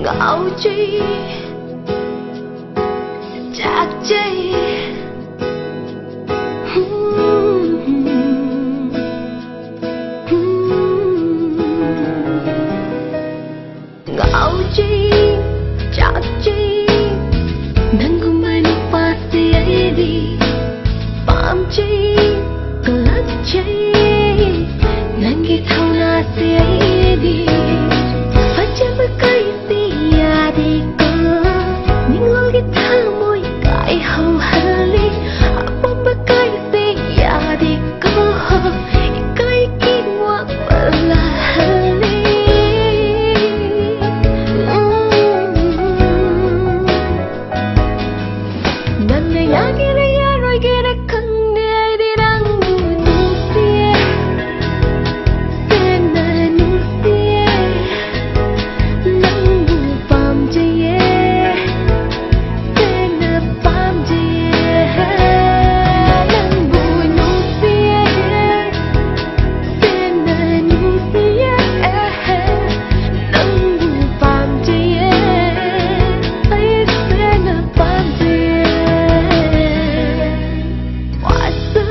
ngạo chi chắc chi ngạo chi chắc chi nangu mani pasti aidi pam chi kalak chi nangi thauna si aidi fajab kai si yadi ko ningol gi thamoi kai ho hali apam kai si yadi ko kai kinwa bala hali nanne yagire yaroi gire kanne di rang nusie sena nusie nangu pam jaye sena pam jaye nangu nusie sena nusie nangu pam jaye ay sena pam jaye wasa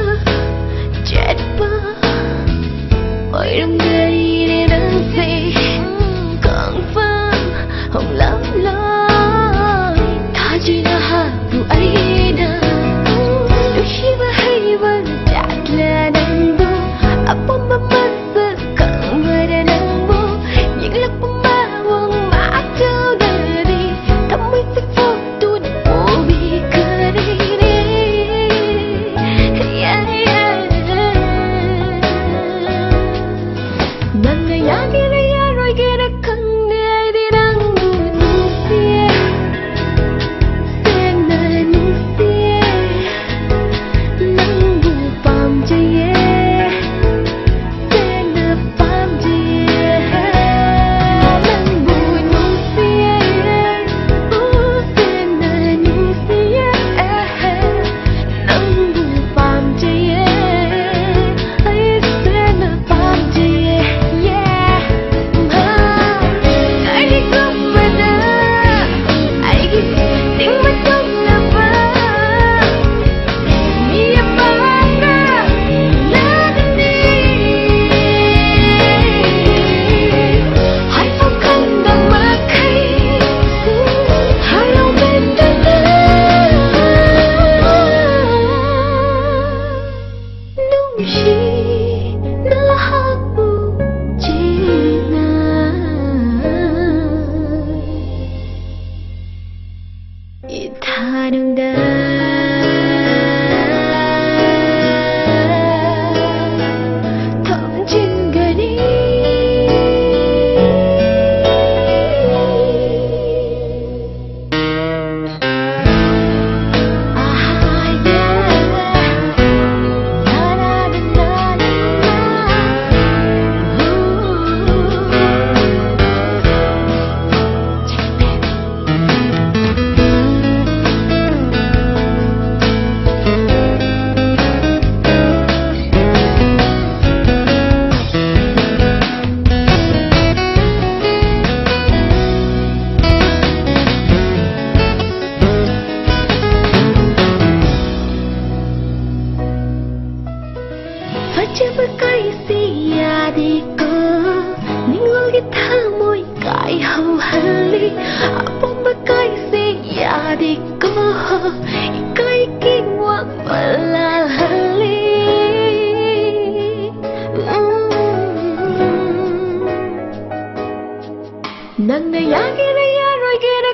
jetpa ôi đông gây để nắng say càng vang hồng lắm lối ta chỉ là hạt vụ ấy nè đôi khi mà hay vẫn chặt là nắng bu apa mama sekarang ada nắng bu những lúc mama buông mát cho dari kamu itu tuh mobi kari nanne yagire yaroi gire kanne di rang nusie sena nusie nangu pam jaye sena pam jaye nangu nusie sena nusie nangu pam jaye ay sena pam jaye fajab kai si yadi ko ningol gi thamoi kai ho hali apam kai si yadi ko kai kinwa bala hali nanne yagire yaroi gire